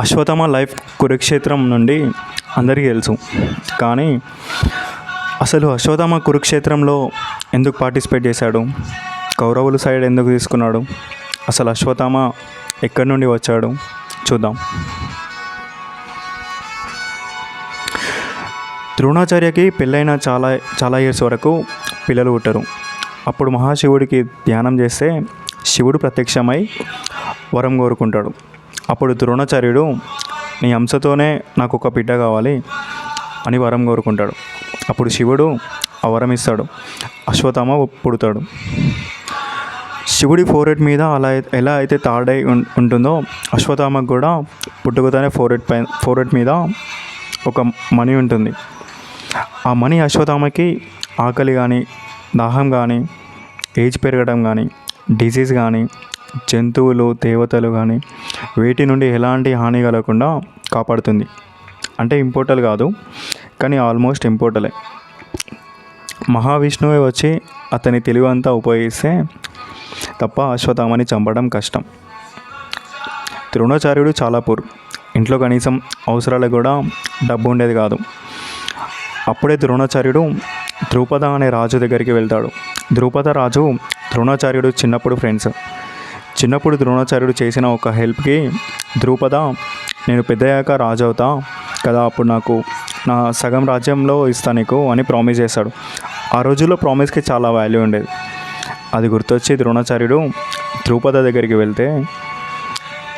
Ashwatthama life కురుక్షేత్రం నుండి అందరికీ తెలుసు. కానీ అసలు అశ్వత్థామ కురుక్షేత్రంలో ఎందుకు పార్టిసిపేట్ చేశాడు? కౌరవుల సైడ్ ఎందుకు తీసుకున్నాడు? అసలు అశ్వత్థామ ఎక్కడి నుండి వచ్చాడు చూద్దాం. ద్రోణాచార్యకి పెళ్ళైన చాలా చాలా ఇయర్స్ వరకు పిల్లలు పుట్టరు. అప్పుడు మహాశివుడికి ధ్యానం చేస్తే శివుడు ప్రత్యక్షమై వరం కోరుకుంటాడు. అప్పుడు ద్రోణాచార్యుడు నీ అంశతోనే నాకు ఒక బిడ్డ కావాలి అని వరం కోరుకుంటాడు. అప్పుడు శివుడు ఆ వరం ఇస్తాడు. అశ్వత్థామ పుడతాడు. శివుడి ఫోరెట్ మీద అలా ఎలా అయితే తాడై ఉంటుందో అశ్వత్థామకు కూడా పుట్టుకతోనే ఫోరెట్ మీద ఒక మణి ఉంటుంది. ఆ మణి అశ్వత్థామకి ఆకలి కానీ, దాహం కానీ, ఏజ్ పెరగడం కానీ, డిసీజ్ కానీ, జంతువులు దేవతలు కానీ వేటి నుండి ఎలాంటి హాని కలగకుండా కాపాడుతుంది. అంటే ఇంపోర్టల్ కాదు, కానీ ఆల్మోస్ట్ ఇంపోర్టలే. మహావిష్ణువే వచ్చి అతని తెలివంతా ఉపయోగిస్తే తప్ప అశ్వత్థామని చంపడం కష్టం. ద్రోణాచార్యుడు చాలా పూర్. ఇంట్లో కనీసం అవసరాలకు కూడా డబ్బు ఉండేది కాదు. అప్పుడే ద్రోణాచార్యుడు ద్రౌపద అనే రాజు దగ్గరికి వెళ్తాడు. ద్రౌపద రాజు ద్రోణాచార్యుడు చిన్నప్పుడు ఫ్రెండ్స్. చిన్నప్పుడు ద్రోణాచార్యుడు చేసిన ఒక హెల్ప్కి ద్రౌపద నేను పెద్దయ్యాక రాజు అవుతా కదా, అప్పుడు నాకు నా సగం రాజ్యంలో ఇస్తా నీకు అని ప్రామిస్ చేశాడు. ఆ రోజుల్లో ప్రామిస్కి చాలా వాల్యూ ఉండేది. అది గుర్తొచ్చి ద్రోణాచార్యుడు ద్రౌపద దగ్గరికి వెళ్తే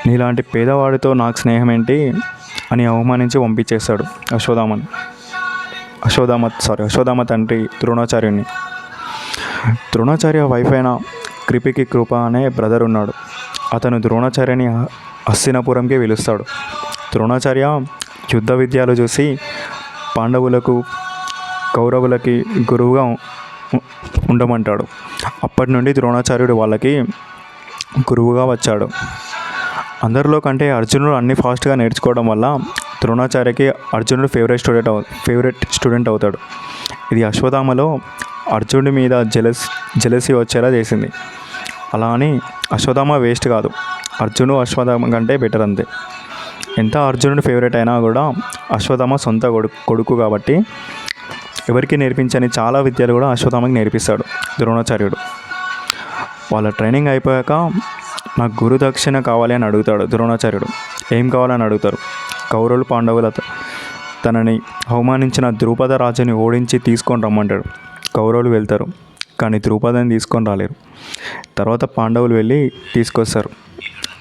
నీలాంటి పేదవాడితో నాకు స్నేహం ఏంటి అని అవమానించి పంపించేస్తాడు అశ్వత్థామ తండ్రి ద్రోణాచార్యుని. ద్రోణాచార్య వైఫ్ అయిన కృపికి కృప అనే బ్రదర్ ఉన్నాడు. అతను ద్రోణాచార్యని హస్తినాపురంకి పిలుస్తాడు. ద్రోణాచార్య యుద్ధ విద్యలు చూసి పాండవులకు కౌరవులకి గురువుగా ఉండమంటాడు. అప్పటి నుండి ద్రోణాచార్యుడు వాళ్ళకి గురువుగా వచ్చాడు. అందరిలో కంటే అర్జునుడు అన్ని ఫాస్ట్గా నేర్చుకోవడం వల్ల ద్రోణాచార్యకి అర్జునుడు ఫేవరెట్ స్టూడెంట్ అవుతాడు. ఇది అశ్వత్థామలో అర్జునుడి మీద జెలసీ వచ్చేలా చేసింది. అలా అని అశ్వత్థామ వేస్ట్ కాదు, అశ్వత్థామ కంటే బెటర్ అంతే. ఎంత అర్జునుడి ఫేవరెట్ అయినా కూడా అశ్వత్థామ సొంత కొడుకు కాబట్టి ఎవరికి నేర్పించని చాలా విద్యలు కూడా అశ్వత్థామకి నేర్పిస్తాడు ద్రోణాచార్యుడు. వాళ్ళ ట్రైనింగ్ అయిపోయాక నాకు గురు దక్షిణ కావాలి అని అడుగుతాడు ద్రోణాచార్యుడు. ఏం కావాలని అడుగుతారు. కౌరవులు పాండవుల తనని అవమానించిన ద్రౌపద రాజుని ఓడించి తీసుకొని రమ్మంటాడు. కౌరవులు వెళ్తారు, కానీ ద్రౌపదని తీసుకొని రాలేరు. తర్వాత పాండవులు వెళ్ళి తీసుకొస్తారు.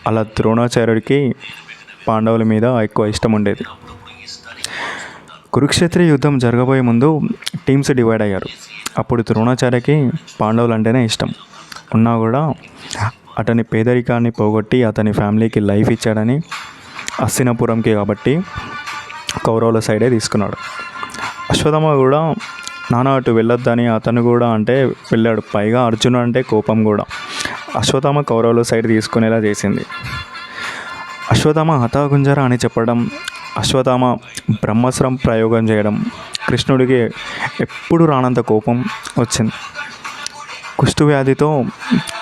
అలా ద్రోణాచార్యుడికి పాండవుల మీద ఎక్కువ ఇష్టం ఉండేది. కురుక్షేత్ర యుద్ధం జరగబోయే ముందు టీమ్స్ డివైడ్ అయ్యారు. అప్పుడు ద్రోణాచార్యకి పాండవులు అంటేనే ఇష్టం ఉన్నా కూడా అతని పేదరికాన్ని పోగొట్టి అతని ఫ్యామిలీకి లైఫ్ ఇచ్చాడని హస్తినాపురంకి కాబట్టి కౌరవుల సైడే తీసుకున్నాడు. అశ్వత్థామ కూడా నాన్న అటు వెళ్ళొద్దని అతను కూడా అంటే వెళ్ళాడు. పైగా అర్జునుడు అంటే కోపం కూడా. అశ్వత్థామ కౌరవుల సైడ్ తీసుకునేలా చేసింది. అశ్వత్థామ హతాగుంజర అని చెప్పడం, అశ్వత్థామ బ్రహ్మాస్త్రం ప్రయోగం చేయడం, కృష్ణుడికి ఎప్పుడు రానంత కోపం వచ్చింది. కుష్టు వ్యాధితో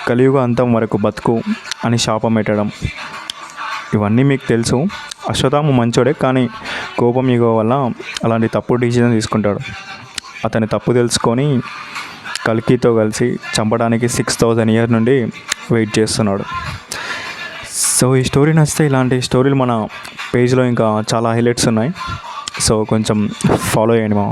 కలియుగ అంతం వరకు బతుకు అని శాపం పెట్టడం, ఇవన్నీ మీకు తెలుసు. అశ్వత్థామ మంచోడే, కానీ కోపం ఈగో వల్ల అలాంటి తప్పుడు డిసిజన్ తీసుకుంటాడు. అతని తప్పు తెలుసుకొని కల్కితో కలిసి చంపడానికి 6000 ఇయర్ నుండి వెయిట్ చేస్తున్నాడు. సో ఈ స్టోరీ నచ్చితే ఇలాంటి స్టోరీలు మన పేజ్లో ఇంకా చాలా హైలైట్స్ ఉన్నాయి. సో కొంచెం ఫాలో చేయండి మా